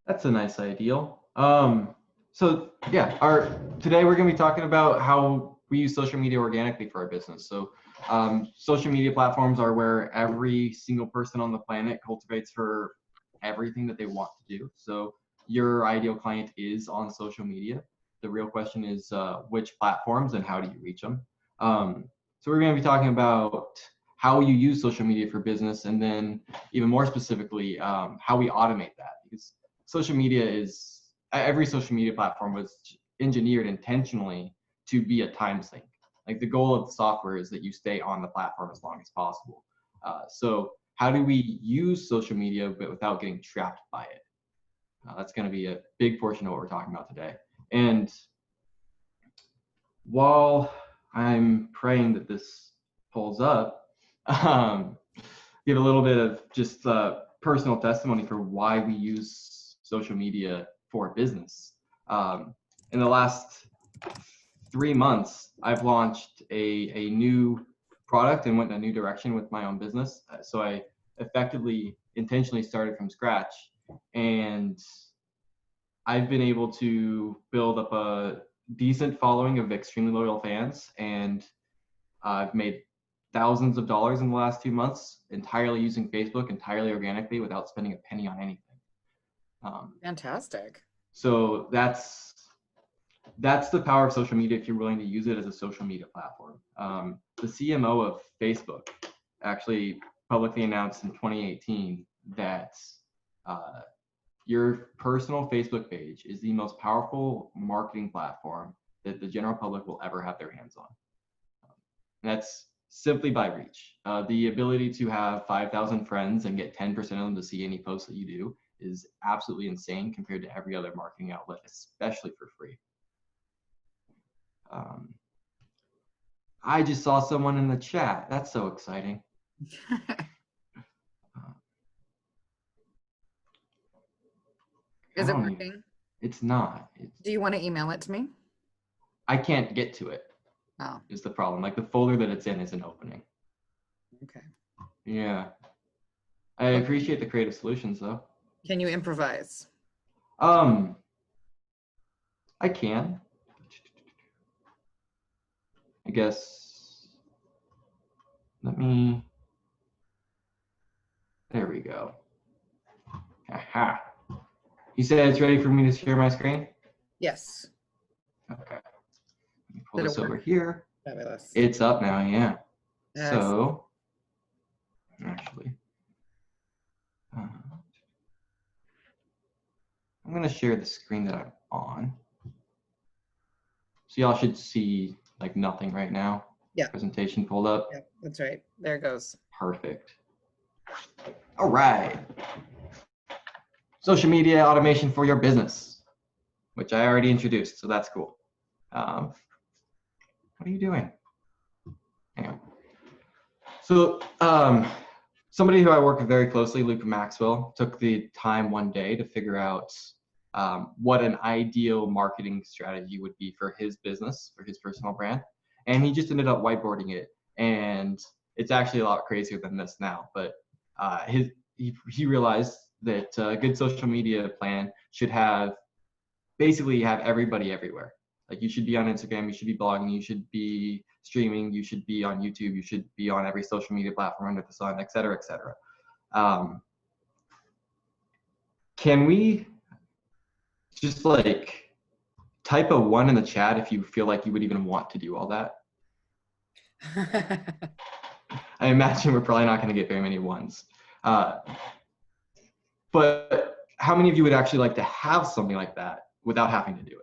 That's a nice ideal. So yeah, today we're going to be talking about how we use social media organically for our business. So social media platforms are where every single person on the planet cultivates for everything that they want to do. So your ideal client is on social media. The real question is which platforms and how do you reach them? So we're going to be talking about how you use social media for business, and then even more specifically, how we automate that, because social media is every social media platform was engineered intentionally to be a time sink. Like the goal of the software is that you stay on the platform as long as possible. So how do we use social media but without getting trapped by it? That's going to be a big portion of what we're talking about today. And while I'm praying that this pulls up, give a little bit of just personal testimony for why we use social media for business. In the last 3 months, I've launched a new product and went in a new direction with my own business. So I effectively, intentionally started from scratch, and I've been able to build up a decent following of extremely loyal fans, and I've made thousands of dollars in the last 2 months entirely using Facebook, entirely organically, without spending a penny on anything. Fantastic. So that's the power of social media if you're willing to use it as a social media platform. The CMO of Facebook actually publicly announced in 2018 that your personal Facebook page is the most powerful marketing platform that the general public will ever have their hands on. And that's simply by reach. The ability to have 5,000 friends and get 10% of them to see any post that you do is absolutely insane compared to every other marketing outlet, especially for free. I just saw someone in the chat. That's so exciting. Is it working? It's not. Do you want to email it to me? I can't get to it. Oh. Is the problem. Like the folder that it's in isn't opening. Okay. Yeah. I appreciate the creative solutions though. Can you improvise? I can. I guess. Let me. There we go. Aha. You said it's ready for me to share my screen? Yes. Okay. Let me pull this over here. Fabulous. It's up now, yeah. Yes. So, actually, I'm going to share the screen that I'm on. So y'all should see like nothing right now. Yeah. Presentation pulled up. Yeah, that's right. There it goes. Perfect. All right. Social media automation for your business, which I already introduced, so that's cool. What are you doing? Hang on. So somebody who I work with very closely, Luke Maxwell, took the time one day to figure out what an ideal marketing strategy would be for his business, for his personal brand. And he just ended up whiteboarding it. And it's actually a lot crazier than this now. But he realized that a good social media plan should basically have everybody everywhere. Like you should be on Instagram, you should be blogging, you should be streaming, you should be on YouTube, you should be on every social media platform under the sun, et cetera, et cetera. Can we just like type a 1 in the chat if you feel like you would even want to do all that? I imagine we're probably not going to get very many ones. But how many of you would actually like to have something like that without having to do it?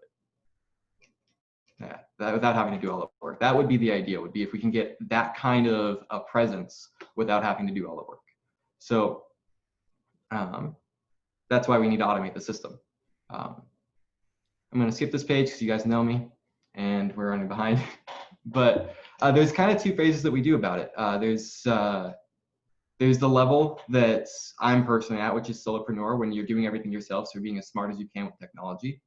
Yeah, without having to do all the work. That would be the idea, would be if we can get that kind of a presence without having to do all the work. So that's why we need to automate the system. I'm going to skip this page because you guys know me and we're running behind. But there's kind of 2 phases that we do about it. There's the level that I'm personally at, which is solopreneur, when you're doing everything yourself, so you're being as smart as you can with technology.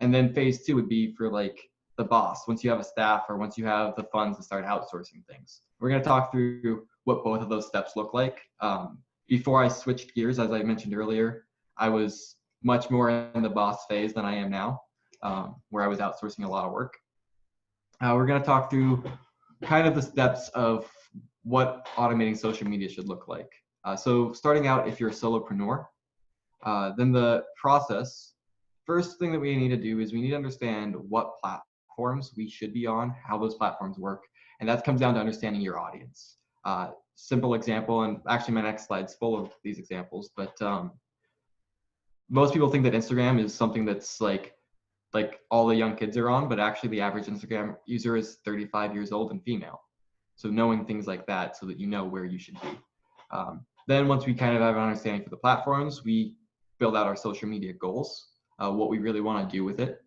And then phase 2 would be for like the boss, once you have a staff or once you have the funds to start outsourcing things. We're going to talk through what both of those steps look like. Before I switched gears, as I mentioned earlier, I was much more in the boss phase than I am now, where I was outsourcing a lot of work. We're going to talk through kind of the steps of what automating social media should look like. So starting out, if you're a solopreneur, then the process, first thing that we need to do is we need to understand what platforms we should be on, how those platforms work, and that comes down to understanding your audience. Simple example, and actually my next slide's full of these examples, but most people think that Instagram is something that's like all the young kids are on, but actually the average Instagram user is 35 years old and female. So knowing things like that so that you know where you should be. Then once we kind of have an understanding for the platforms, we build out our social media goals, what we really want to do with it.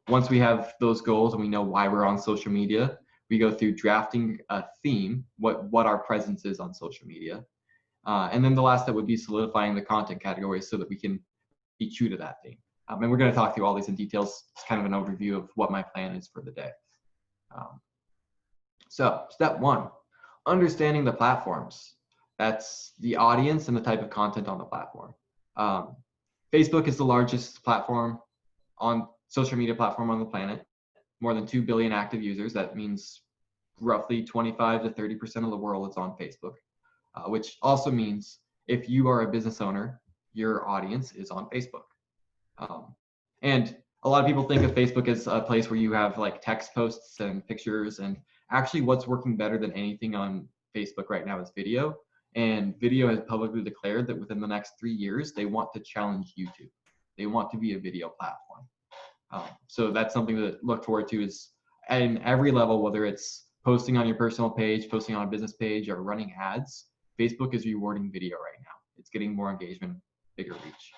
Once we have those goals and we know why we're on social media, we go through drafting a theme, what our presence is on social media. And then the last step would be solidifying the content categories so that we can be true to that theme. And we're going to talk through all these in details. It's kind of an overview of what my plan is for the day. So step one, understanding the platforms. That's the audience and the type of content on the platform. Facebook is the largest platform on social media platform on the planet. More than 2 billion active users. That means roughly 25 to 30% of the world is on Facebook, which also means if you are a business owner, your audience is on Facebook. And a lot of people think of Facebook as a place where you have like text posts and pictures, and actually what's working better than anything on Facebook right now is video. And video has publicly declared that within the next 3 years, they want to challenge YouTube. They want to be a video platform. So that's something to look forward to, is in every level, whether it's posting on your personal page, posting on a business page, or running ads, Facebook is rewarding video right now. It's getting more engagement, bigger reach.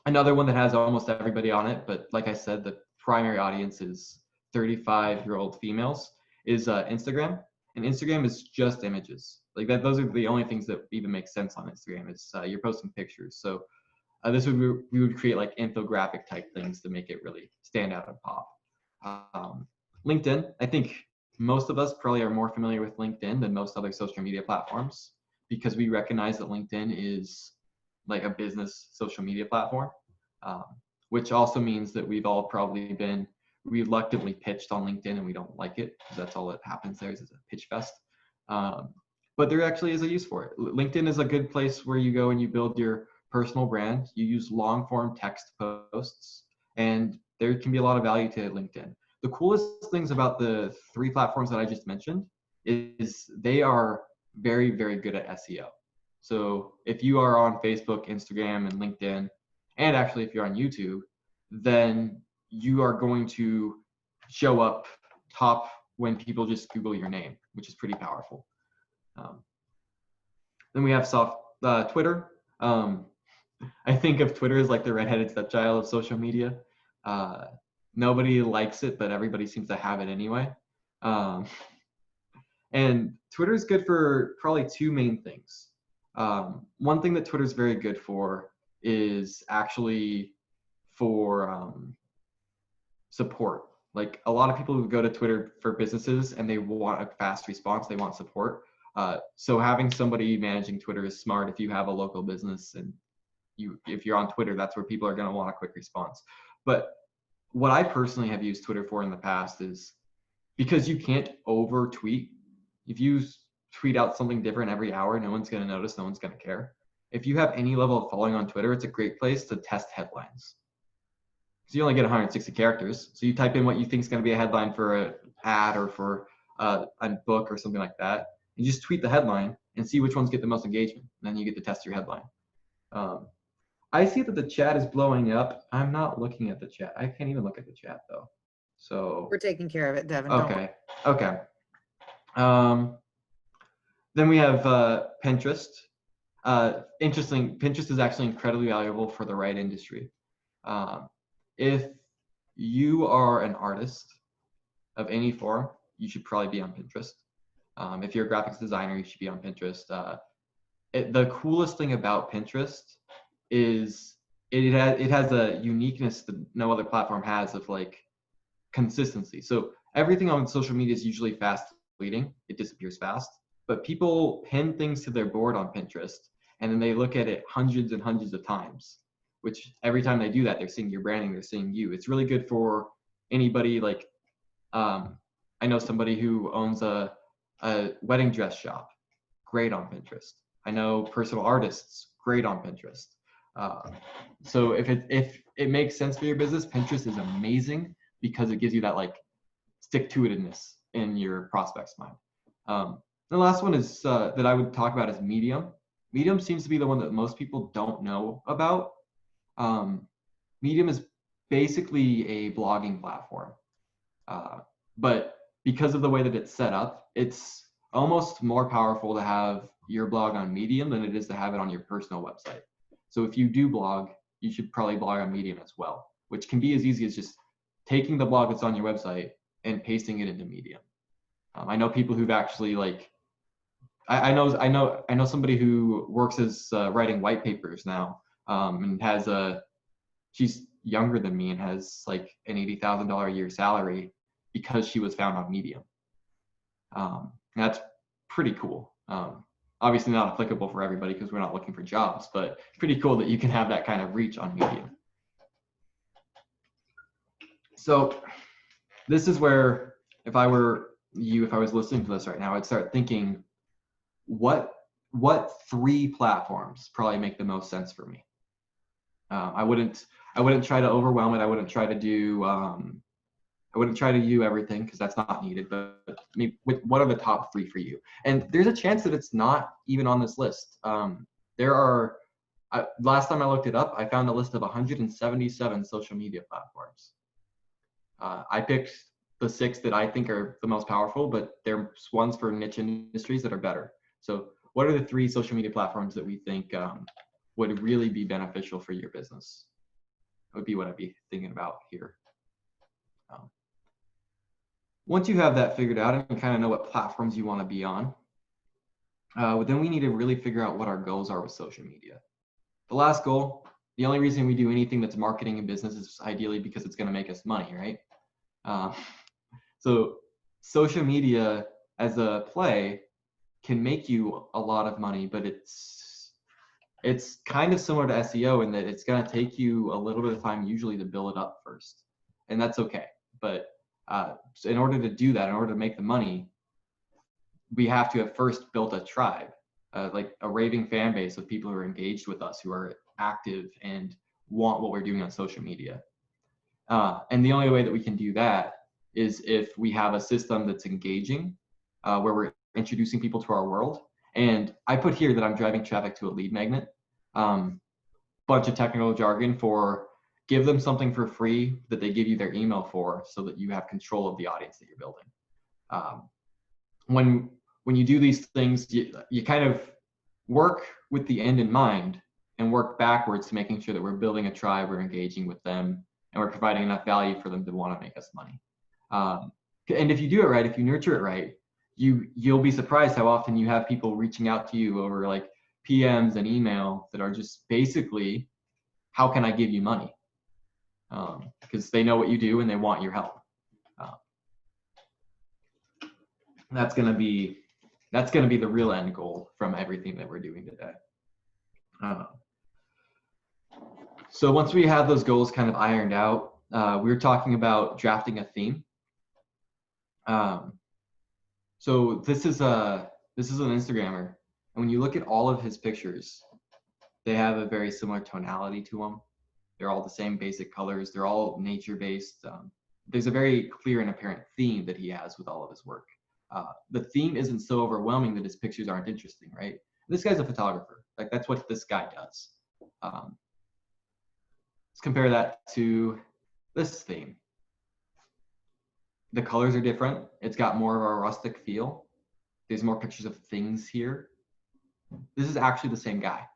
Another one that has almost everybody on it, but like I said, the primary audience is 35-year-old females, is Instagram. And Instagram is just images. Like that, those are the only things that even make sense on Instagram. Is you're posting pictures. So this would we would create like infographic type things to make it really stand out and pop. LinkedIn, I think most of us probably are more familiar with LinkedIn than most other social media platforms, because we recognize that LinkedIn is like a business social media platform, which also means that we've all probably been reluctantly pitched on LinkedIn and we don't like it, because that's all that happens there is a pitch fest. But there actually is a use for it. LinkedIn is a good place where you go and you build your personal brand. You use long form text posts, and there can be a lot of value to LinkedIn. The coolest things about the 3 platforms that I just mentioned is they are very, very good at SEO. So if you are on Facebook, Instagram, and LinkedIn, and actually if you're on YouTube, then you are going to show up top when people just Google your name, which is pretty powerful. Then we have Twitter. I think of Twitter as like the redheaded stepchild of social media. Nobody likes it, but everybody seems to have it anyway. And Twitter is good for probably 2 main things. One thing that Twitter is very good for is actually for support. Like a lot of people who go to Twitter for businesses and they want a fast response, they want support. So having somebody managing Twitter is smart if you have a local business, and if you're on Twitter, that's where people are going to want a quick response. But what I personally have used Twitter for in the past is because you can't over tweet. If you tweet out something different every hour, no one's going to notice, no one's going to care. If you have any level of following on Twitter, it's a great place to test headlines. So you only get 160 characters. So you type in what you think is going to be a headline for an ad or for a book or something like that. You just tweet the headline and see which ones get the most engagement. And then you get to test your headline. I see that the chat is blowing up. I'm not looking at the chat. I can't even look at the chat though. So We're taking care of it, Devin. okay. Okay. Then we have Pinterest. Interesting. Pinterest is actually incredibly valuable for the right industry. If you are an artist of any form, you should probably be on Pinterest. If you're a graphics designer, you should be on Pinterest. The coolest thing about Pinterest is it has a uniqueness that no other platform has of like consistency. So everything on social media is usually fast fleeting. It disappears fast. But people pin things to their board on Pinterest, and then they look at it hundreds and hundreds of times, which every time they do that, they're seeing your branding, they're seeing you. It's really good for anybody like, I know somebody who owns a wedding dress shop, great on Pinterest. I know personal artists, great on Pinterest. So if it makes sense for your business, Pinterest is amazing because it gives you that like stick-to-itiveness in your prospect's mind. The last one is that I would talk about is Medium. Medium seems to be the one that most people don't know about. Medium is basically a blogging platform, but because of the way that it's set up, it's almost more powerful to have your blog on Medium than it is to have it on your personal website. So if you do blog, you should probably blog on Medium as well, which can be as easy as just taking the blog that's on your website and pasting it into Medium. I know people who've actually like, I know somebody who works as writing white papers now, and has she's younger than me and has like an $80,000 a year salary because she was found on Medium. That's pretty cool. Obviously not applicable for everybody because we're not looking for jobs, but pretty cool that you can have that kind of reach on Medium. So this is where, if I were you, if I was listening to this right now, I'd start thinking, what 3 platforms probably make the most sense for me? I wouldn't try to overwhelm it. I wouldn't try to do everything because that's not needed. But maybe what are the top 3 for you? And there's a chance that it's not even on this list. There are. Last time I looked it up, I found a list of 177 social media platforms. I picked the 6 that I think are the most powerful, but there's ones for niche industries that are better. So what are the 3 social media platforms that we think would really be beneficial for your business? That would be what I'd be thinking about here. Once you have that figured out and kind of know what platforms you want to be on, then we need to really figure out what our goals are with social media. The last goal, the only reason we do anything that's marketing and business is ideally because it's going to make us money, right? So social media as a play can make you a lot of money, but it's kind of similar to SEO in that it's going to take you a little bit of time usually to build it up first, and that's okay. But so in order to do that, in order to make the money, we have to have first built a tribe, like a raving fan base of people who are engaged with us, who are active and want what we're doing on social media. And the only way that we can do that is if we have a system that's engaging, where we're introducing people to our world. And I put here that I'm driving traffic to a lead magnet. Bunch of technical jargon for give them something for free that they give you their email for, so that you have control of the audience that you're building. When you do these things, you kind of work with the end in mind and work backwards to making sure that we're building a tribe, we're engaging with them, and we're providing enough value for them to want to make us money. And if you do it right, if you nurture it right, you'll be surprised how often you have people reaching out to you over like PMs and email that are just basically, how can I give you money? Because they know what you do and they want your help. That's gonna be the real end goal from everything that we're doing today. So once we have those goals kind of ironed out, we were talking about drafting a theme. So this is an Instagrammer, and when you look at all of his pictures, they have a very similar tonality to them. They're all the same basic colors. They're all nature-based. There's a very clear and apparent theme that he has with all of his work. The theme isn't so overwhelming that his pictures aren't interesting, right? This guy's a photographer. Like, that's what this guy does. Let's compare that to this theme. The colors are different. It's got more of a rustic feel. There's more pictures of things here. This is actually the same guy.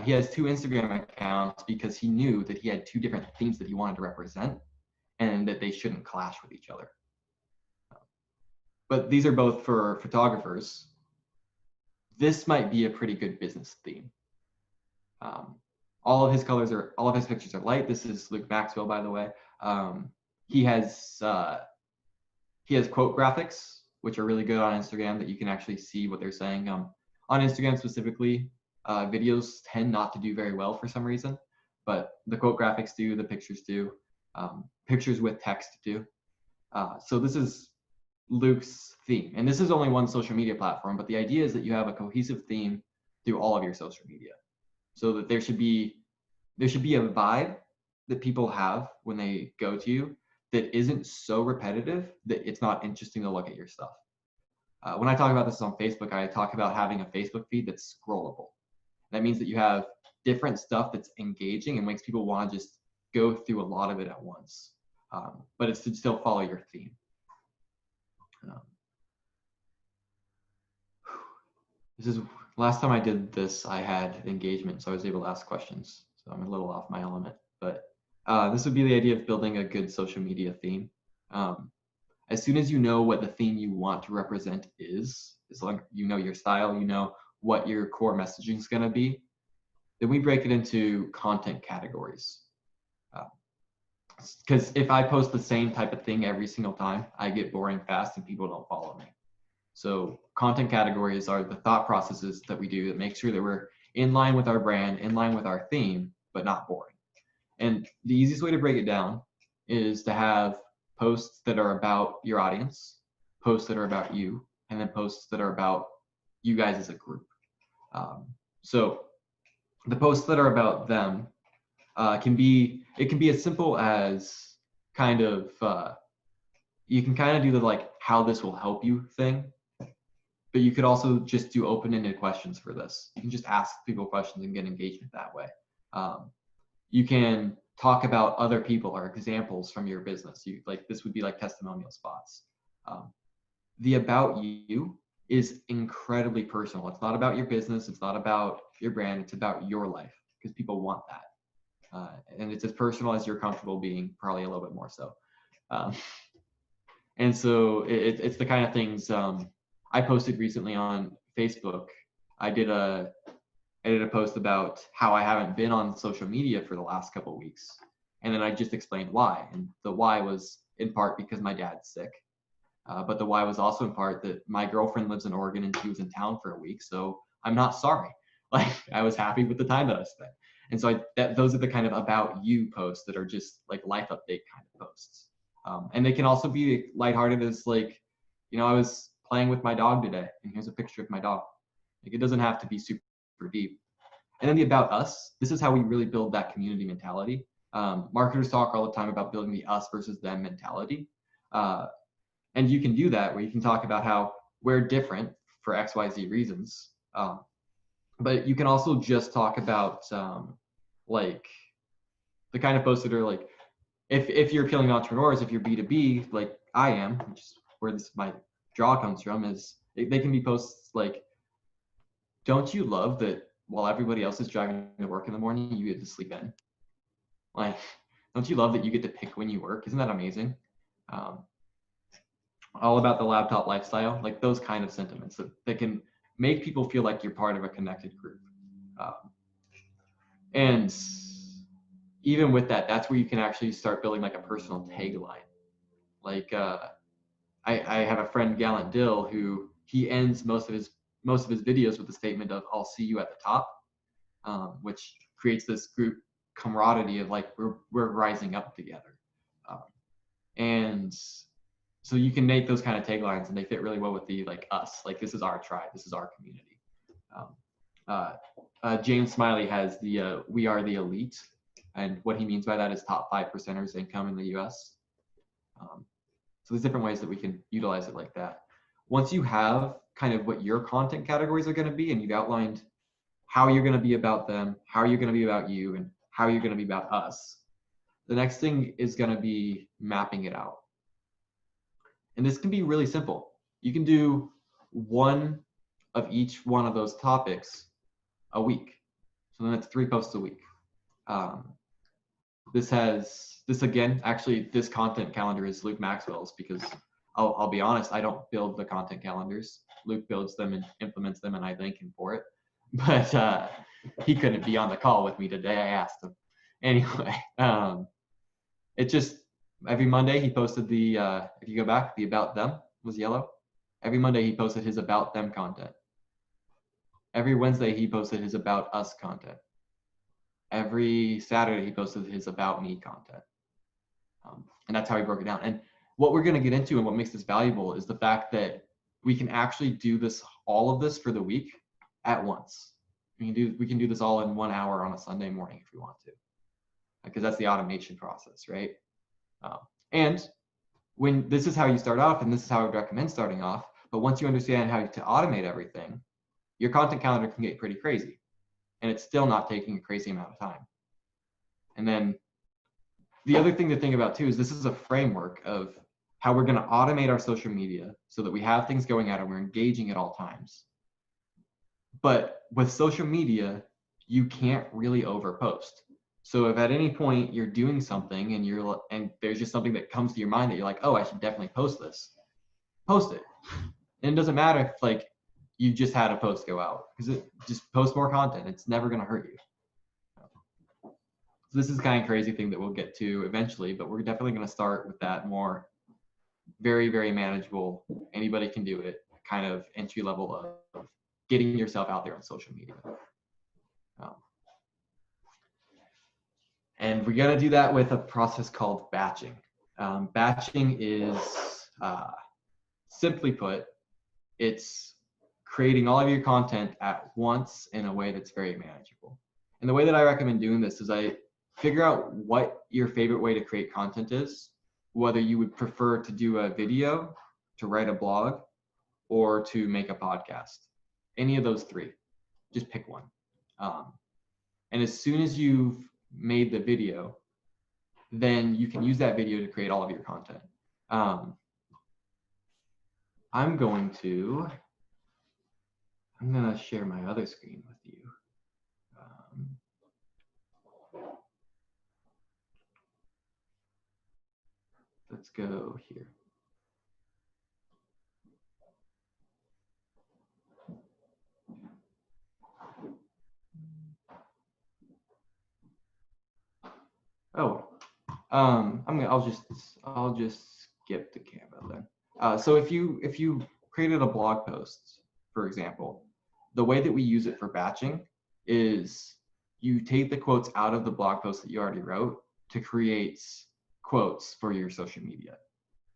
He has 2 Instagram accounts because he knew that he had 2 different themes that he wanted to represent and that they shouldn't clash with each other. But these are both for photographers. This might be a pretty good business theme. All of his pictures are light. This is Luke Maxwell, by the way. He has quote graphics, which are really good on Instagram that you can actually see what they're saying. On Instagram specifically, videos tend not to do very well for some reason, but the quote graphics do, the pictures do, pictures with text do. So this is Luke's theme, and this is only one social media platform, but the idea is that you have a cohesive theme through all of your social media, so that there should be a vibe that people have when they go to you that isn't so repetitive that it's not interesting to look at your stuff. When I talk about this on Facebook, I talk about having a Facebook feed that's scrollable. That means that you have different stuff that's engaging and makes people want to just go through a lot of it at once. But it's to still follow your theme. This is last time I did this, I had engagement, so I was able to ask questions. So I'm a little off my element, but this would be the idea of building a good social media theme. As soon as you know what the theme you want to represent is, as long as you know your style, you know what your core messaging is going to be, then we break it into content categories. Because if I post the same type of thing every single time, I get boring fast and people don't follow me. So content categories are the thought processes that we do that make sure that we're in line with our brand, in line with our theme, but not boring. And the easiest way to break it down is to have posts that are about your audience, posts that are about you, and then posts that are about you guys as a group. So the posts that are about them can be as simple as kind of you can kind of do the like how this will help you thing, but you could also just do open-ended questions for this. You can just ask people questions and get engagement that way. You can talk about other people or examples from your business. This would be like testimonial spots. The about you is incredibly personal. It's not about your business. It's not about your brand. It's about your life, because people want that. And it's as personal as you're comfortable being, probably a little bit more so. And so it's the kind of things I posted recently on Facebook. I did a post about how I haven't been on social media for the last couple of weeks. And then I just explained why. And the why was in part because my dad's sick. But the why was also in part that my girlfriend lives in Oregon and she was in town for a week. So I'm not sorry. Like, I was happy with the time that I spent. And so those are the kind of about you posts that are just like life update kind of posts. And they can also be lighthearted as like, I was playing with my dog today and here's a picture of my dog. Like, it doesn't have to be super deep. And then the about us, this is how we really build that community mentality. Marketers talk all the time about building the us versus them mentality. And you can do that where you can talk about how we're different for XYZ reasons. But you can also just talk about like the kind of posts that are like, if you're appealing to entrepreneurs, if you're B2B, like I am, which is where my draw comes from, is they can be posts like, don't you love that while everybody else is driving to work in the morning, you get to sleep in? Like, don't you love that you get to pick when you work? Isn't that amazing? All about the laptop lifestyle, like those kind of sentiments that can make people feel like you're part of a connected group. And even with that, that's where you can actually start building like a personal tagline. Like I have a friend, Gallant Dill, who he ends most of his videos with the statement of "I'll see you at the top," which creates this group camaraderie of like we're rising up together. And so you can make those kind of taglines, and they fit really well with the like us. Like, this is our tribe, this is our community. James Smiley has the "We are the elite," and what he means by that is top 5%ers income in the U.S. So there's different ways that we can utilize it like that. Once you have kind of what your content categories are going to be, and you've outlined how you're going to be about them, how you're going to be about you, and how you're going to be about us, the next thing is going to be mapping it out. And this can be really simple. You can do one of each one of those topics a week. So then that's 3 posts a week. This again, actually, this content calendar is Luke Maxwell's, because I'll be honest, I don't build the content calendars. Luke builds them and implements them, and I thank him for it. But he couldn't be on the call with me today. I asked him. Anyway, it just, every Monday he posted the, if you go back, the about them was yellow. Every Monday he posted his about them content. Every Wednesday, he posted his About Us content. Every Saturday, he posted his About Me content. And that's how he broke it down. And what we're going to get into and what makes this valuable is the fact that we can actually do this, all of this for the week at once. We can do this all in 1 hour on a Sunday morning if we want to, because that's the automation process, right? And when this is how you start off, and this is how I would recommend starting off, but once you understand how to automate everything, your content calendar can get pretty crazy, and it's still not taking a crazy amount of time. And then the other thing to think about too is this is a framework of how we're going to automate our social media so that we have things going out and we're engaging at all times. But with social media, you can't really overpost. So if at any point you're doing something and there's just something that comes to your mind that you're like, oh, I should definitely post this, post it. And it doesn't matter if like you just had a post go out, because it just post more content. It's never going to hurt you. So this is the kind of crazy thing that we'll get to eventually, but we're definitely going to start with that more very, very manageable. Anybody can do it kind of entry level of getting yourself out there on social media. And we're going to do that with a process called batching. Batching is, simply put, it's creating all of your content at once in a way that's very manageable. And the way that I recommend doing this is I figure out what your favorite way to create content is, whether you would prefer to do a video, to write a blog, or to make a podcast. Any of those three, just pick one. And as soon as you've made the video, then you can use that video to create all of your content. I'm gonna share my other screen with you. Let's go here. Oh, I'll just skip to Canva then. So if you created a blog post, for example, the way that we use it for batching is you take the quotes out of the blog post that you already wrote to create quotes for your social media.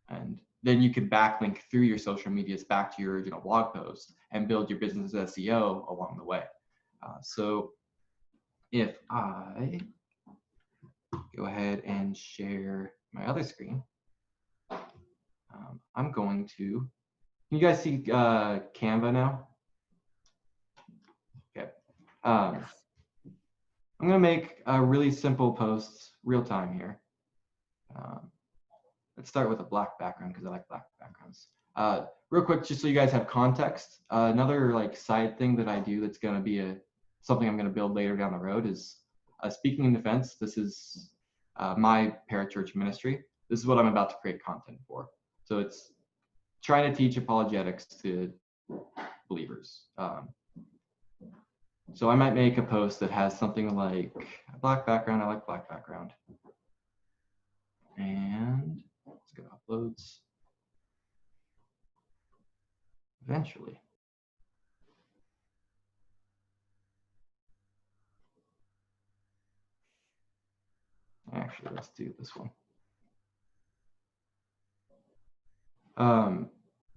And then you can backlink through your social medias back to your original blog post and build your business SEO along the way. So if I go ahead and share my other screen, I'm going to, can you guys see Canva now? Okay. I'm going to make a really simple post real time here. Let's start with a black background because I like black backgrounds. Real quick, just so you guys have context, another like side thing that I do that's going to be something I'm going to build later down the road is speaking in defense. This is my parachurch ministry. This is what I'm about to create content for. So it's trying to teach apologetics to believers. So I might make a post that has something like a black background. I like black background. And let's go to uploads. Eventually. Actually, let's do this one.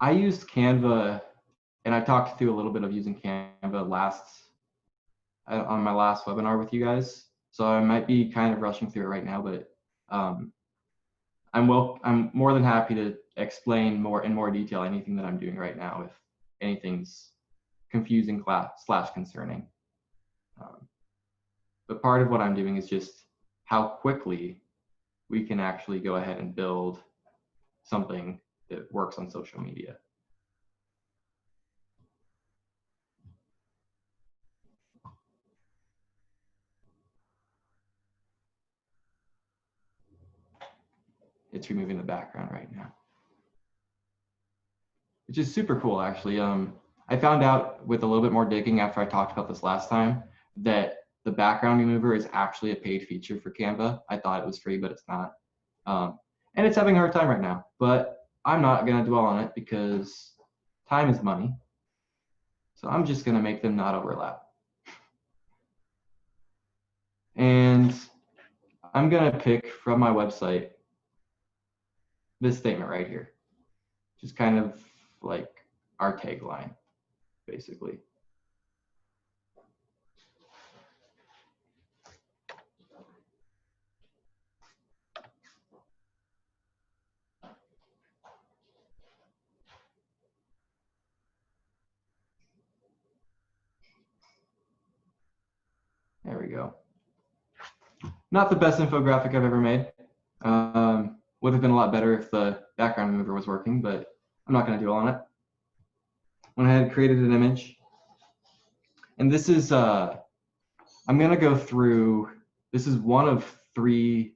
I used Canva, and I talked through a little bit of using Canva on my last webinar with you guys. So I might be kind of rushing through it right now, but I'm more than happy to explain in more detail anything that I'm doing right now if anything's confusing / concerning. But part of what I'm doing is just how quickly we can actually go ahead and build something that works on social media. It's removing the background right now, which is super cool, actually. I found out with a little bit more digging after I talked about this last time that the background remover is actually a paid feature for Canva. I thought it was free, but it's not. And it's having a hard time right now, but I'm not going to dwell on it because time is money. So I'm just going to make them not overlap. And I'm going to pick from my website this statement right here, which is kind of like our tagline, basically. There we go. Not the best infographic I've ever made. Would have been a lot better if the background mover was working, but I'm not going to dwell on it. Went ahead and created an image. And this is, I'm going to go through, this is one of three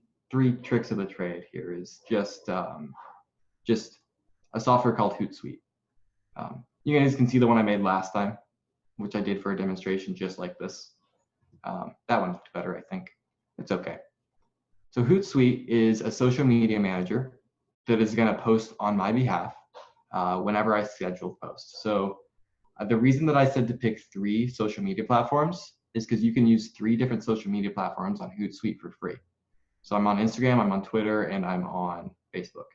tricks of the trade here, is just a software called Hootsuite. You guys can see the one I made last time, which I did for a demonstration just like this. That one looked better, I think. It's okay. So Hootsuite is a social media manager that is going to post on my behalf whenever I schedule posts. So the reason that I said to pick 3 social media platforms is because you can use 3 different social media platforms on Hootsuite for free. So I'm on Instagram, I'm on Twitter, and I'm on Facebook.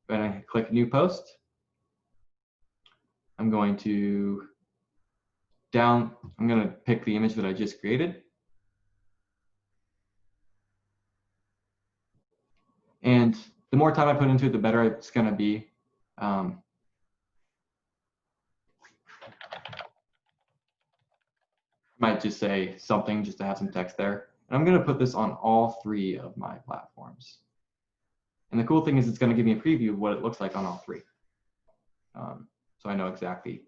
When I click new post, I'm going to pick the image that I just created. And the more time I put into it, the better it's going to be. Might just say something just to have some text there. And I'm going to put this on all 3 of my platforms. And the cool thing is it's going to give me a preview of what it looks like on all 3. So I know exactly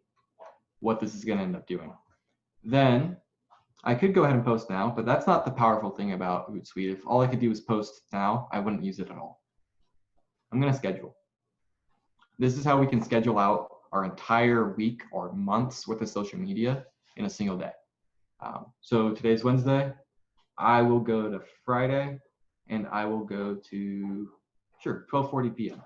what this is going to end up doing. Then I could go ahead and post now, but that's not the powerful thing about Hootsuite. If all I could do was post now, I wouldn't use it at all. I'm going to schedule. This is how we can schedule out our entire week or months worth of social media in a single day. So today's Wednesday. I will go to Friday, and I will go to, 12:40 p.m.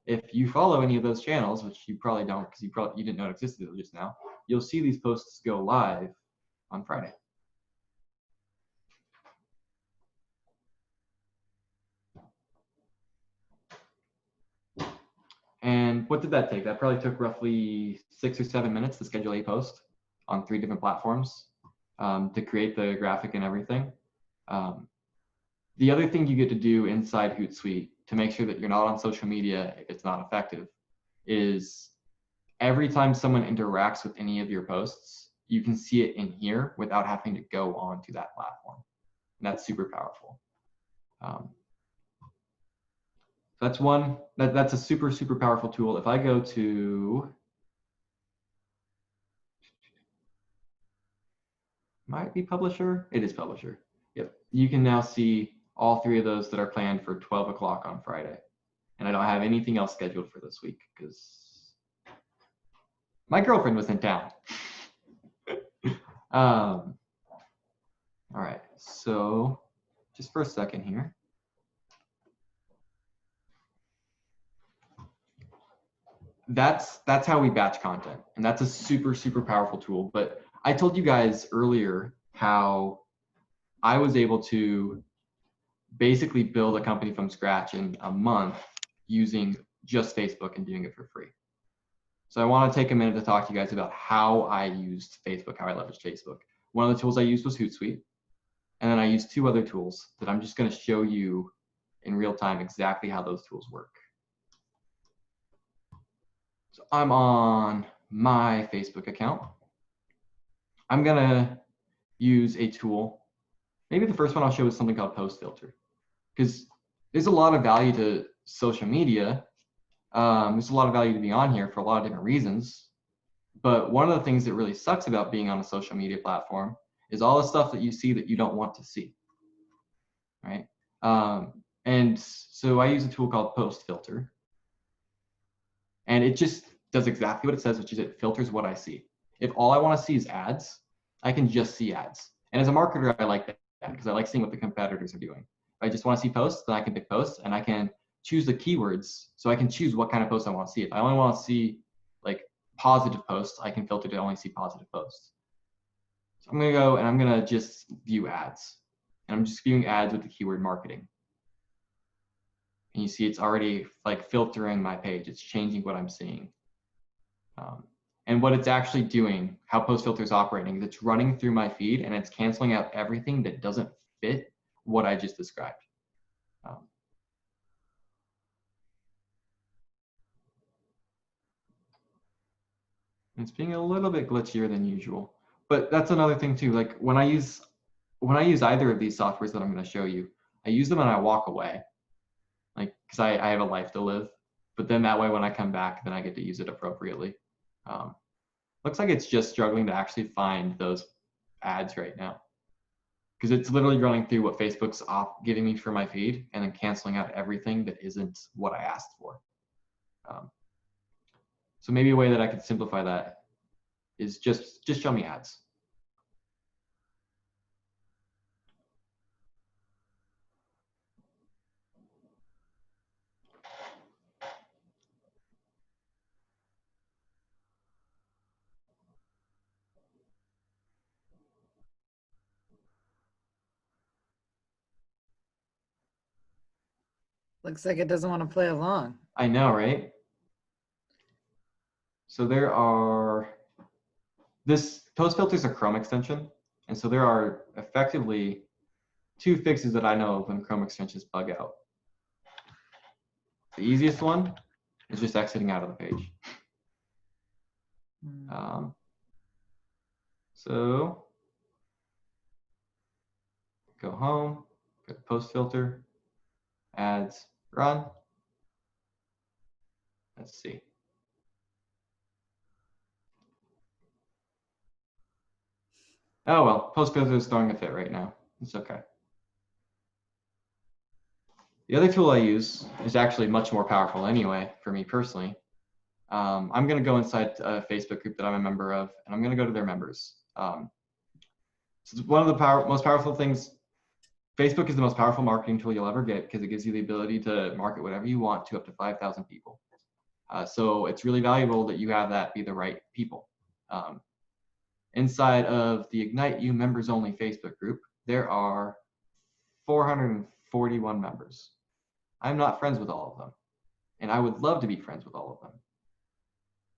If you follow any of those channels, which you probably don't because you didn't know it existed just now, you'll see these posts go live on Friday. And what did that take? That probably took roughly 6 or 7 minutes to schedule a post on 3 different platforms to create the graphic and everything. The other thing you get to do inside Hootsuite to make sure that you're not on social media if it's not effective is every time someone interacts with any of your posts, you can see it in here without having to go on to that platform. And that's super powerful. That's one, that's a super, super powerful tool. If I go to, might be Publisher, it is Publisher. Yep, you can now see all 3 of those that are planned for 12 o'clock on Friday. And I don't have anything else scheduled for this week because my girlfriend was in town. All right, so just for a second here. That's how we batch content, and that's a super, super powerful tool. But I told you guys earlier how I was able to basically build a company from scratch in a month using just Facebook and doing it for free. So I want to take a minute to talk to you guys about how I used Facebook, how I leveraged Facebook. One of the tools I used was Hootsuite. And then I used 2 other tools that I'm just going to show you in real time exactly how those tools work. So I'm on my Facebook account. I'm going to use a tool. Maybe the first one I'll show is something called Post Filter, because there's a lot of value to social media. There's a lot of value to be on here for a lot of different reasons. But one of the things that really sucks about being on a social media platform is all the stuff that you see that you don't want to see, right? And so I use a tool called Post Filter. And it just does exactly what it says, which is it filters what I see. If all I want to see is ads, I can just see ads. And as a marketer, I like that because I like seeing what the competitors are doing. If I just want to see posts, then I can pick posts and I can choose the keywords. So I can choose what kind of posts I want to see. If I only want to see like positive posts, I can filter to only see positive posts. So I'm going to go and I'm going to just view ads. And I'm just viewing ads with the keyword marketing. And you see it's already like filtering my page. It's changing what I'm seeing. And what it's actually doing, how post filter is operating, is it's running through my feed and it's canceling out everything that doesn't fit what I just described. It's being a little bit glitchier than usual, but that's another thing too. Like when I use either of these softwares that I'm going to show you, I use them and I walk away, like because I have a life to live. But then that way, when I come back, then I get to use it appropriately. Looks like it's just struggling to actually find those ads right now, because it's literally running through what Facebook's giving me for my feed and then canceling out everything that isn't what I asked for. So maybe a way that I could simplify that is just show me ads. Looks like it doesn't want to play along. I know, right? So there are, this post filter is a Chrome extension. And so there are effectively 2 fixes that I know of when Chrome extensions bug out. The easiest one is just exiting out of the page. So go home, go to post filter, ads, run. Let's see. Oh well, post filter is throwing a fit right now. It's okay. The other tool I use is actually much more powerful anyway, for me personally. I'm going to go inside a Facebook group that I'm a member of, and I'm going to go to their members. So it's one of the most powerful things. Facebook is the most powerful marketing tool you'll ever get because it gives you the ability to market whatever you want to up to 5,000 people. So it's really valuable that you have that be the right people. Inside of the Ignite You members only Facebook group, there are 441 members. I'm not friends with all of them, and I would love to be friends with all of them.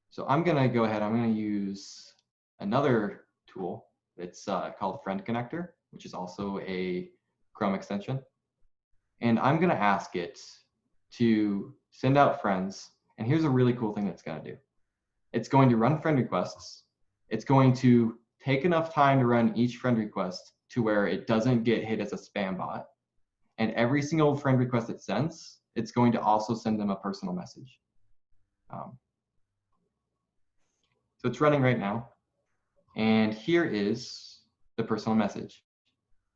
So I'm going to go ahead, I'm going to use another tool. It's called Friend Connector, which is also a Chrome extension. And I'm going to ask it to send out friends. And here's a really cool thing it's going to do. It's going to run friend requests. It's going to take enough time to run each friend request to where it doesn't get hit as a spam bot. And every single friend request it sends, it's going to also send them a personal message. So it's running right now. And here is the personal message.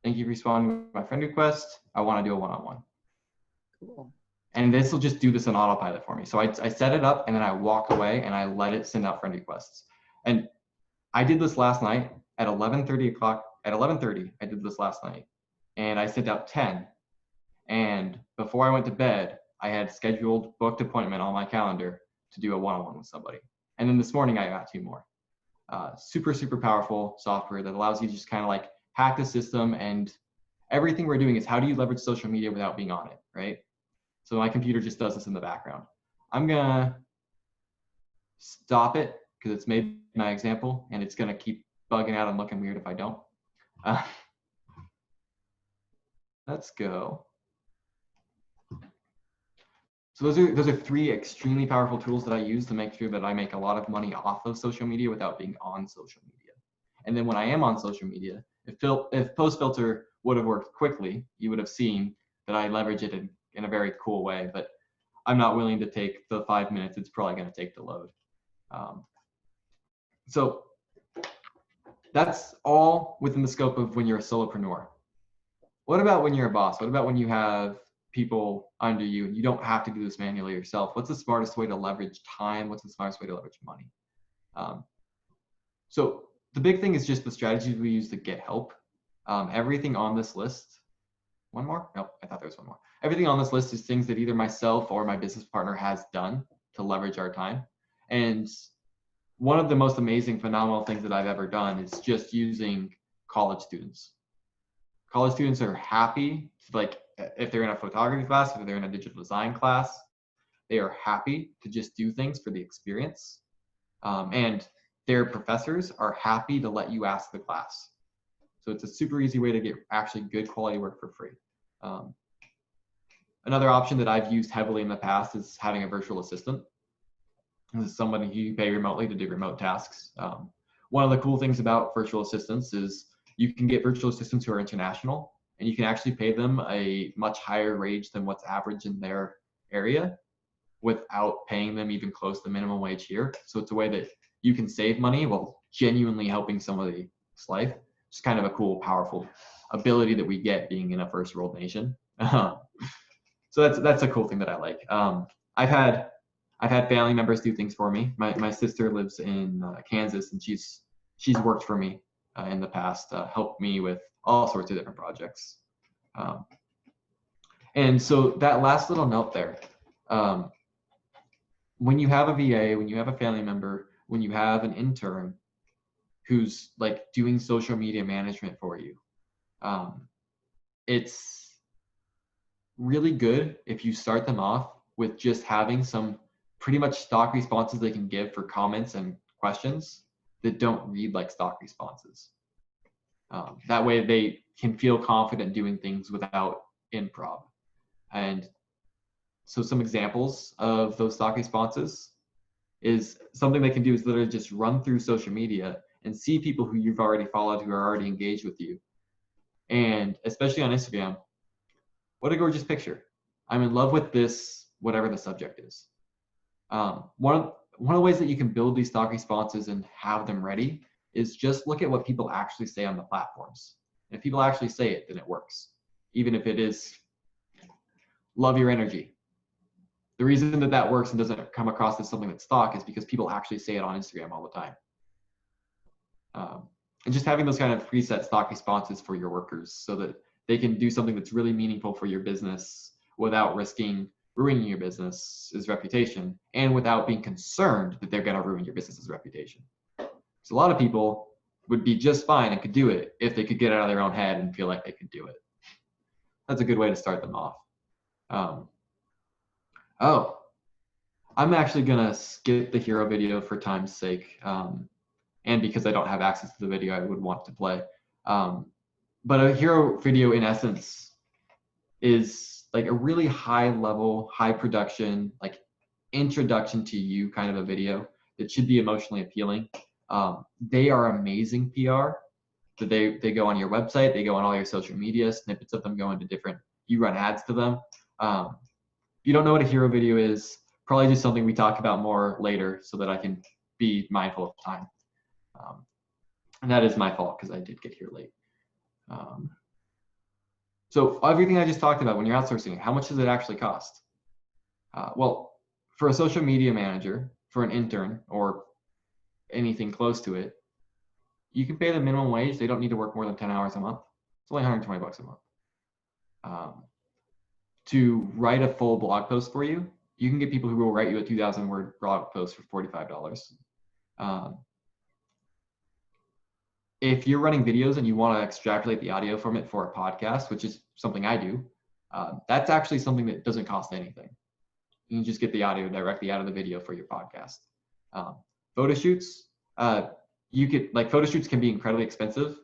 Thank you for responding to my friend request. I want to do a one-on-one. Cool. And this will just do this in autopilot for me. So I set it up and then I walk away and I let it send out friend requests. And I did this last night at 11:30 o'clock. At 11:30, I did this last night. And I sent out 10. And before I went to bed, I had scheduled, booked appointment on my calendar to do a one-on-one with somebody. And then this morning I got 2 more. Super, super powerful software that allows you to just kind of like hack the system, and everything we're doing is how do you leverage social media without being on it, right? So my computer just does this in the background. I'm gonna stop it because it's made my example and it's gonna keep bugging out and looking weird if I don't. Let's go. So those are 3 extremely powerful tools that I use to make sure that I make a lot of money off of social media without being on social media. And then when I am on social media, if post filter would have worked quickly, you would have seen that I leverage it in a very cool way, but I'm not willing to take the 5 minutes it's probably going to take to load. So that's all within the scope of when you're a solopreneur. What about when you're a boss? What about when you have people under you and you don't have to do this manually yourself? What's the smartest way to leverage time? What's the smartest way to leverage money? So the big thing is just the strategies we use to get help. Everything on this list, one more? Nope, I thought there was one more. Everything on this list is things that either myself or my business partner has done to leverage our time. And one of the most amazing, phenomenal things that I've ever done is just using college students. College students are happy, like if they're in a photography class, if they're in a digital design class, they are happy to just do things for the experience. And their professors are happy to let you ask the class. So it's a super easy way to get actually good quality work for free. Another option that I've used heavily in the past is having a virtual assistant. This is somebody you pay remotely to do remote tasks. One of the cool things about virtual assistants is you can get virtual assistants who are international, and you can actually pay them a much higher wage than what's average in their area without paying them even close to minimum wage here. So it's a way that you can save money while genuinely helping somebody's life. It's kind of a cool, powerful ability that we get being in a first world nation. So that's a cool thing that I like. I've had family members do things for me. My sister lives in Kansas, and she's worked for me in the past, helped me with all sorts of different projects. And so that last little note there, when you have a VA, when you have a family member, when you have an intern who's like doing social media management for you, it's really good if you start them off with just having some pretty much stock responses they can give for comments and questions that don't read like stock responses. That way they can feel confident doing things without improv. And so some examples of those stock responses is something they can do is literally just run through social media and see people who you've already followed, who are already engaged with you. And especially on Instagram, what a gorgeous picture. I'm in love with this, whatever the subject is. One of the ways that you can build these stock responses and have them ready is just look at what people actually say on the platforms. And if people actually say it, then it works. Even if it is, love your energy. The reason that works and doesn't come across as something that's stock is because people actually say it on Instagram all the time. And just having those kind of preset stock responses for your workers so that they can do something that's really meaningful for your business without risking ruining your business's reputation and without being concerned that they're going to ruin your business's reputation. So a lot of people would be just fine and could do it if they could get out of their own head and feel like they could do it. That's a good way to start them off. I'm actually going to skip the hero video for time's sake. And because I don't have access to the video I would want to play. But a hero video in essence is like a really high level, high production, like introduction to you kind of a video that should be emotionally appealing. They are amazing PR. So they go on your website, they go on all your social media, snippets of them go into different, you run ads to them. If you don't know what a hero video is, probably just something we talk about more later so that I can be mindful of time. And that is my fault because I did get here late. So everything I just talked about when you're outsourcing, how much does it actually cost? Well, for a social media manager, for an intern, or anything close to it, you can pay them minimum wage. They don't need to work more than 10 hours a month. It's only $120 a month. To write a full blog post for you, you can get people who will write you a 2,000 word blog post for $45. If you're running videos and you want to extrapolate the audio from it for a podcast, which is something I do, that's actually something that doesn't cost anything. You can just get the audio directly out of the video for your podcast. Photo shoots, photo shoots can be incredibly expensive,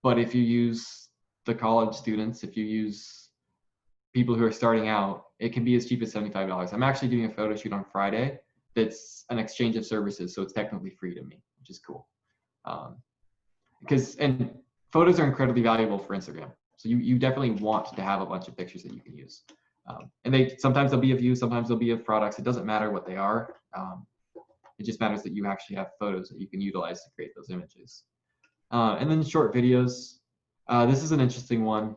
but if you use the college students, if you use people who are starting out, it can be as cheap as $75. I'm actually doing a photo shoot on Friday that's an exchange of services, so it's technically free to me, which is cool. And photos are incredibly valuable for Instagram. So you definitely want to have a bunch of pictures that you can use. And sometimes they'll be of you, sometimes they'll be of products. It doesn't matter what they are. It just matters that you actually have photos that you can utilize to create those images. And then short videos. This is an interesting one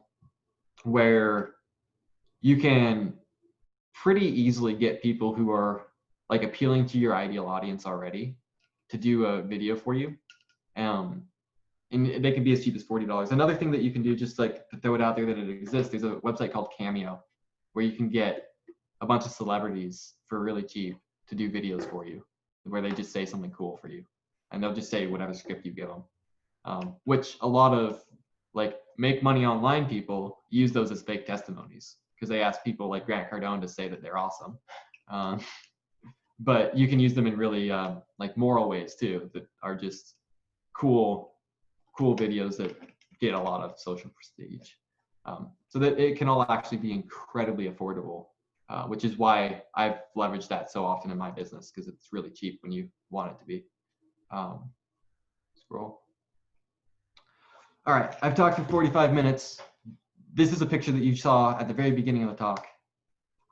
where you can pretty easily get people who are like appealing to your ideal audience already to do a video for you. And they can be as cheap as $40. Another thing that you can do, just like to throw it out there that it exists, there's a website called Cameo where you can get a bunch of celebrities for really cheap to do videos for you. where they just say something cool for you, and they'll just say whatever script you give them, which a lot of like make money online people use those as fake testimonies because they ask people like Grant Cardone to say that they're awesome. But you can use them in really like moral ways too that are just cool videos that get a lot of social prestige. So that it can all actually be incredibly affordable, which is why I've leveraged that so often in my business because it's really cheap when you want it to be. Scroll. All right, I've talked for 45 minutes. This is a picture that you saw at the very beginning of the talk.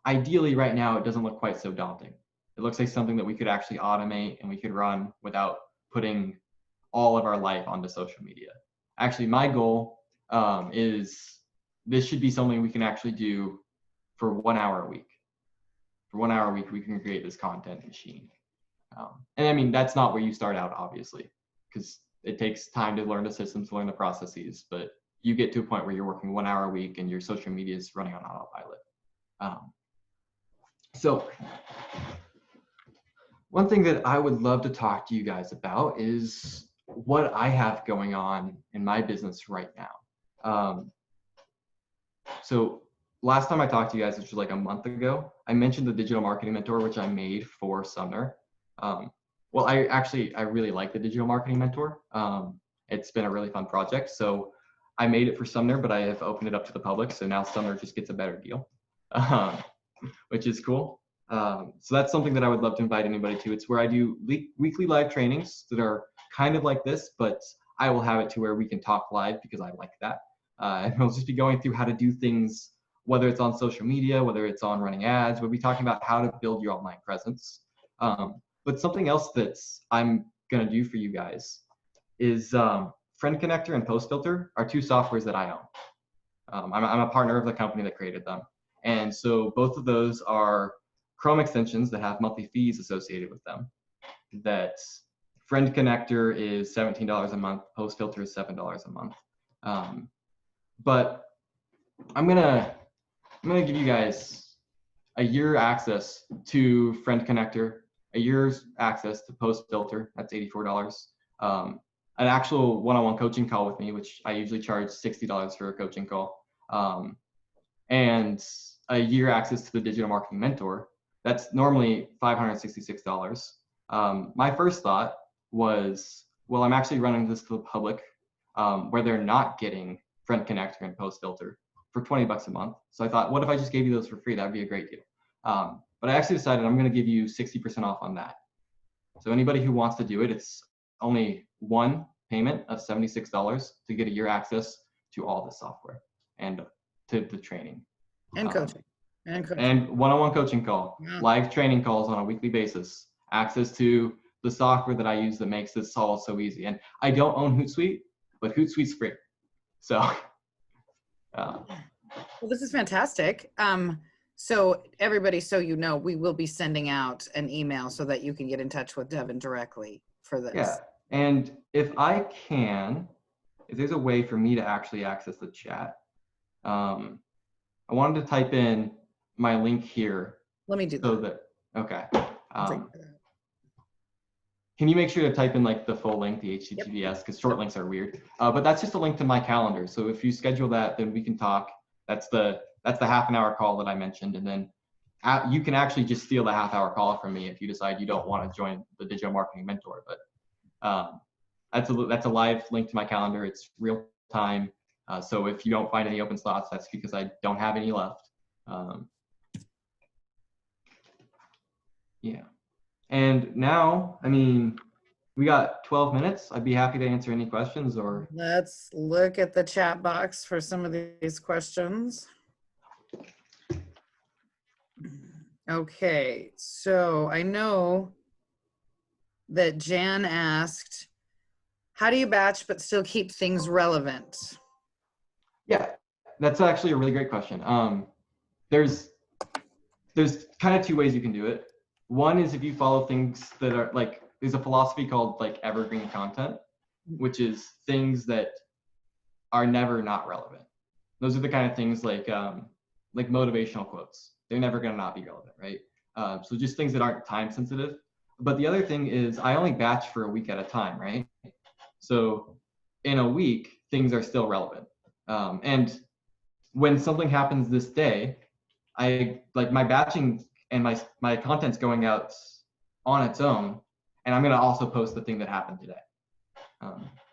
Ideally, right now, it doesn't look quite so daunting. It looks like something that we could actually automate and we could run without putting all of our life onto social media. Actually, my goal is this should be something we can actually do for 1 hour a week. For 1 hour a week, we can create this content machine. And I mean, that's not where you start out, obviously, because it takes time to learn the systems, learn the processes, but you get to a point where you're working 1 hour a week and your social media is running on autopilot. So one thing that I would love to talk to you guys about is what I have going on in my business right now. So last time I talked to you guys, which was like a month ago, I mentioned the digital marketing mentor, which I made for Sumner. Well, I really like the digital marketing mentor. It's been a really fun project. So I made it for Sumner, but I have opened it up to the public. So now Sumner just gets a better deal, which is cool. So that's something that I would love to invite anybody to. It's where I do weekly live trainings that are kind of like this, but I will have it to where we can talk live because I like that. And we'll just be going through how to do things, whether it's on social media, whether it's on running ads. We'll be talking about how to build your online presence. But something else that I'm going to do for you guys is Friend Connector and Post Filter are two softwares that I own. I'm a partner of the company that created them. And so both of those are Chrome extensions that have monthly fees associated with them. That Friend Connector is $17 a month, Post Filter is $7 a month. But I'm gonna give you guys a year access to Friend Connector, a year's access to Post Filter, that's $84. An actual one-on-one coaching call with me, which I usually charge $60 for a coaching call, and a year access to the digital marketing mentor. That's normally $566. My first thought was, well, I'm actually running this to the public where they're not getting Friend Connector and Post Filter for $20 a month. So I thought, what if I just gave you those for free? That would be a great deal. But I actually decided I'm going to give you 60% off on that. So anybody who wants to do it, it's only one payment of $76 to get a year access to all the software and to the training. And coaching. And one-on-one coaching call, live training calls on a weekly basis, access to the software that I use that makes this all so easy. And I don't own Hootsuite, but Hootsuite's free. So. Well, this is fantastic. So everybody, so you know, we will be sending out an email so that you can get in touch with Devin directly for this. Yeah, and if there's a way for me to actually access the chat, I wanted to type in my link here. Let me do that. So that, okay. Can you make sure to type in like the full link, the HTTPS, because short links are weird. But that's just a link to my calendar. So if you schedule that, then we can talk. That's the half an hour call that I mentioned. And then you can actually just steal the half-hour call from me if you decide you don't want to join the digital marketing mentor. But that's a live link to my calendar. It's real time. So if you don't find any open slots, that's because I don't have any left. Yeah. And now, I mean, we got 12 minutes. I'd be happy to answer any questions or. Let's look at the chat box for some of these questions. Okay, so I know that Jan asked, how do you batch but still keep things relevant? Yeah, that's actually a really great question. There's kind of two ways you can do it. One is if you follow things that are like, there's a philosophy called like evergreen content, which is things that are never not relevant. Those are the kind of things like motivational quotes. They're never going to not be relevant, right? So just things that aren't time sensitive. but the other thing is I only batch for a week at a time, right? So in a week, things are still relevant. And when something happens this day, I like my batching and my content's going out on its own, and I'm gonna also post the thing that happened today.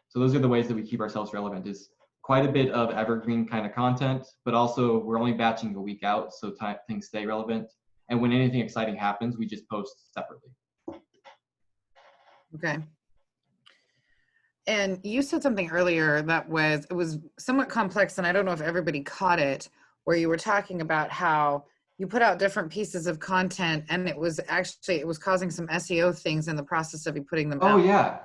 So those are the ways that we keep ourselves relevant, is quite a bit of evergreen kind of content, but also we're only batching a week out, so things stay relevant. And when anything exciting happens, we just post separately. Okay. And you said something earlier that it was somewhat complex, and I don't know if everybody caught it, where you were talking about how you put out different pieces of content and it was causing some SEO things in the process of you putting them out. Oh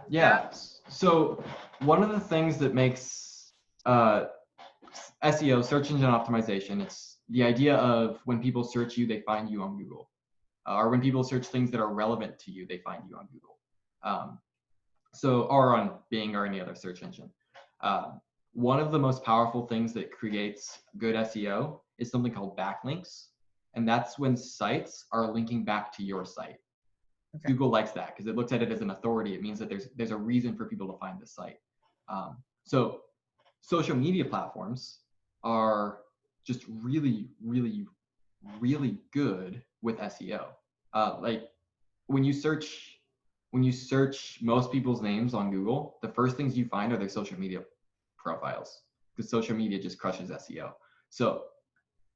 yeah. So one of the things that makes SEO, search engine optimization, it's the idea of when people search you, they find you on Google. Or when people search things that are relevant to you, they find you on Google. Or on Bing or any other search engine. One of the most powerful things that creates good SEO is something called backlinks. And that's when sites are linking back to your site. Okay. Google likes that because it looks at it as an authority. It means that there's a reason for people to find the site. So social media platforms are just really, really, really good with SEO. Like when you search most people's names on Google, the first things you find are their social media profiles, because social media just crushes SEO. So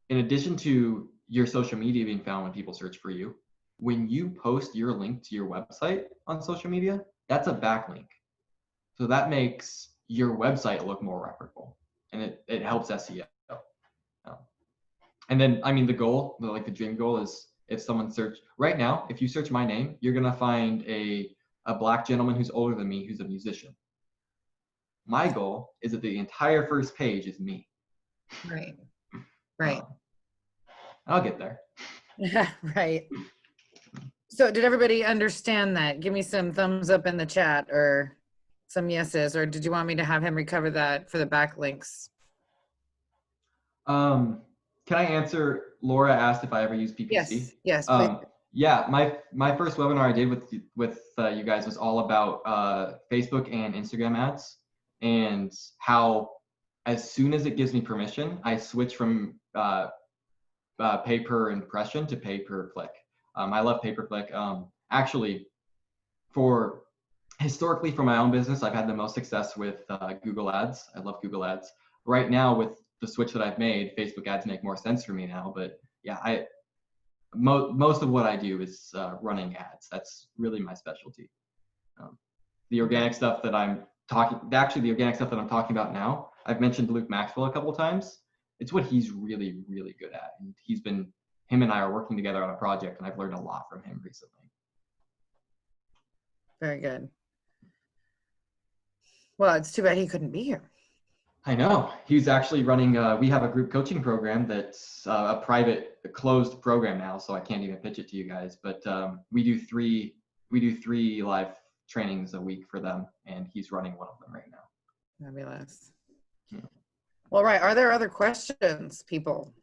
in addition to your social media being found when people search for you, when you post your link to your website on social media, that's a backlink. So that makes your website look more reputable, and it helps SEO. And then, I mean, the dream goal is, if someone right now, if you search my name, you're gonna find a Black gentleman who's older than me, who's a musician. My goal is that the entire first page is me. Right. I'll get there. Right. So did everybody understand that? Give me some thumbs up in the chat or some yeses, or did you want me to have him recover that for the backlinks? Can I answer? Laura asked if I ever use PPC. Yes, please. Yeah, my first webinar I did with you guys was all about Facebook and Instagram ads, and how as soon as it gives me permission, I switch from pay per impression to pay per click. I love pay per click. Actually, historically for my own business, I've had the most success with Google Ads. I love Google Ads. Right now, with the switch that I've made, Facebook ads make more sense for me now. But yeah, most of what I do is running ads. That's really my specialty. The organic stuff that I'm talking about now, I've mentioned Luke Maxwell a couple of times. It's what he's really, really good at. And him and I are working together on a project, and I've learned a lot from him recently. Very good. Well, it's too bad he couldn't be here. I know. He's actually running, we have a group coaching program that's a private, closed program now, so I can't even pitch it to you guys. But we do three live trainings a week for them, and he's running one of them right now. Fabulous. Yeah. Well, right. Are there other questions, people?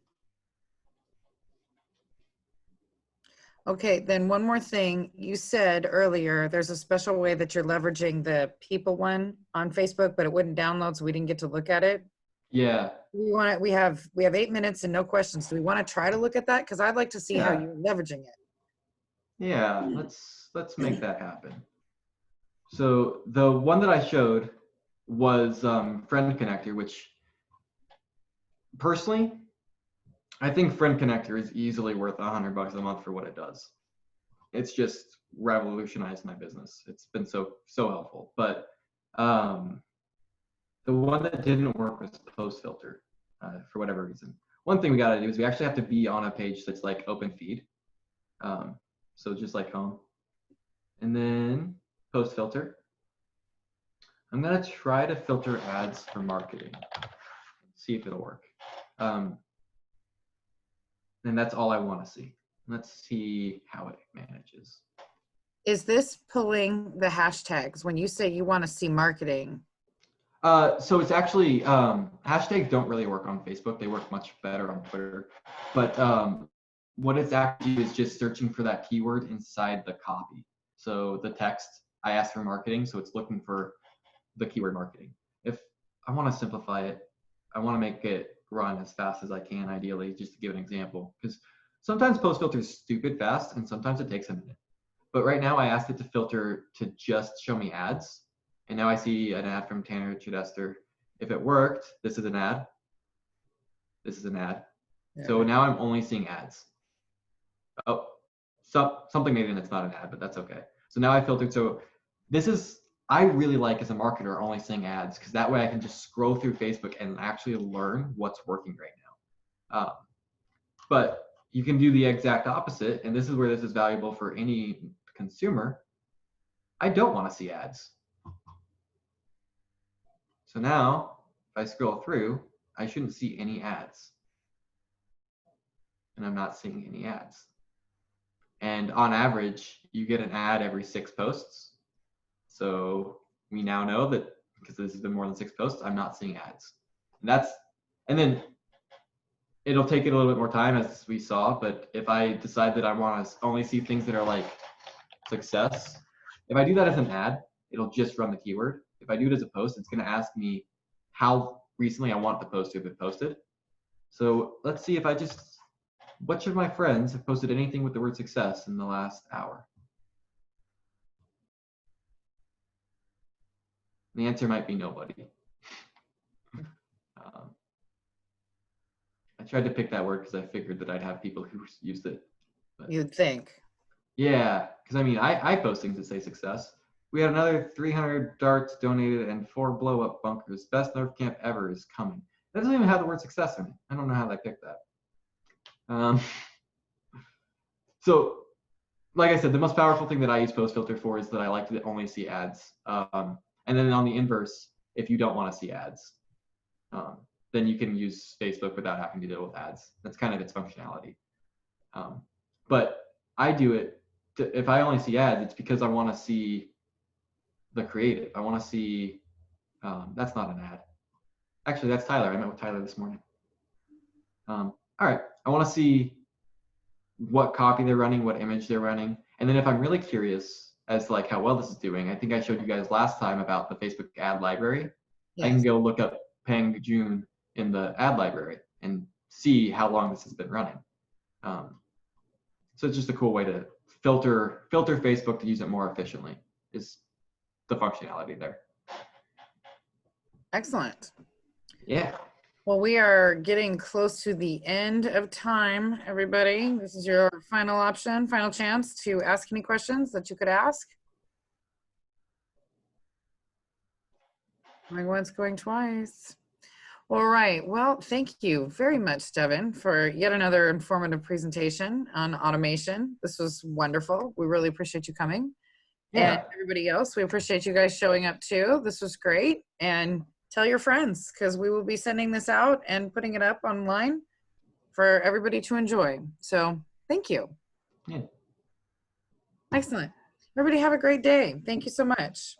Okay, then one more thing. You said earlier there's a special way that you're leveraging the people one on Facebook, but it wouldn't download, so we didn't get to look at it. Yeah. We have 8 minutes and no questions. Do we want to try to look at that? Because I'd like to see how you're leveraging it. Yeah, let's make that happen. So the one that I showed was Friend Connector, which personally, I think Friend Connector is easily worth $100 a month for what it does. It's just revolutionized my business. It's been so helpful. But the one that didn't work was Post Filter for whatever reason. One thing we got to do is we actually have to be on a page that's like open feed. So just like home. And then Post Filter. I'm going to try to filter ads for marketing. See if it'll work. And that's all I want to see. Let's see how it manages. Is this pulling the hashtags when you say you want to see marketing? So it's actually, hashtags don't really work on Facebook. They work much better on Twitter. But what it's actually is just searching for that keyword inside the copy. So the text, I ask for marketing, so it's looking for the keyword marketing. If I want to simplify it, I want to make it run as fast as I can, ideally, just to give an example. Because sometimes post filter is stupid fast, and sometimes it takes a minute. But right now, I asked it to filter to just show me ads. And now I see an ad from Tanner Chidester. If it worked, this is an ad. This is an ad. So now I'm only seeing ads. Oh, something made in it's not an ad, but that's okay. So now I filtered. So this is, I really like as a marketer only seeing ads, because that way I can just scroll through Facebook and actually learn what's working right now. But you can do the exact opposite, and this is where this is valuable for any consumer. I don't want to see ads. So now, if I scroll through, I shouldn't see any ads. And I'm not seeing any ads. And on average, you get an ad every 6 posts. So we now know that because this has been more than 6 posts, I'm not seeing ads. And then it'll take it a little bit more time, as we saw, but if I decide that I want to only see things that are like success, if I do that as an ad, it'll just run the keyword. If I do it as a post, it's going to ask me how recently I want the post to have been posted. So let's see if I just, which of my friends have posted anything with the word success in the last hour? The answer might be nobody. I tried to pick that word because I figured that I'd have people who used it. But You'd think. yeah, because I mean, I post things that say success. We had another 300 darts donated and 4 blow-up bunkers. Best Nerf camp ever is coming. That doesn't even have the word success in it. I don't know how they picked that. So, like I said, the most powerful thing that I use post filter for is that I like to only see ads. And then on the inverse, if you don't want to see ads, then you can use Facebook without having to deal with ads. That's kind of its functionality. But I do it, if I only see ads, it's because I want to see the creative. I want to see, that's not an ad. Actually, that's Tyler. I met with Tyler this morning. All right, I want to see what copy they're running, what image they're running. And then if I'm really curious as to like how well this is doing, I think I showed you guys last time about the Facebook ad library. Yes. I can go look up Peng Jun in the ad library and see how long this has been running. So it's just a cool way to filter Facebook to use it more efficiently is the functionality there. Excellent. Yeah. Well, we are getting close to the end of time, everybody. This is your final option, final chance to ask any questions that you could ask. Going once, going twice. All right. Well, thank you very much, Devin, for yet another informative presentation on automation. This was wonderful. We really appreciate you coming. Yeah. And everybody else, we appreciate you guys showing up too. This was great. And tell your friends, because we will be sending this out and putting it up online for everybody to enjoy. So thank you. Yeah. Excellent. Everybody have a great day. Thank you so much.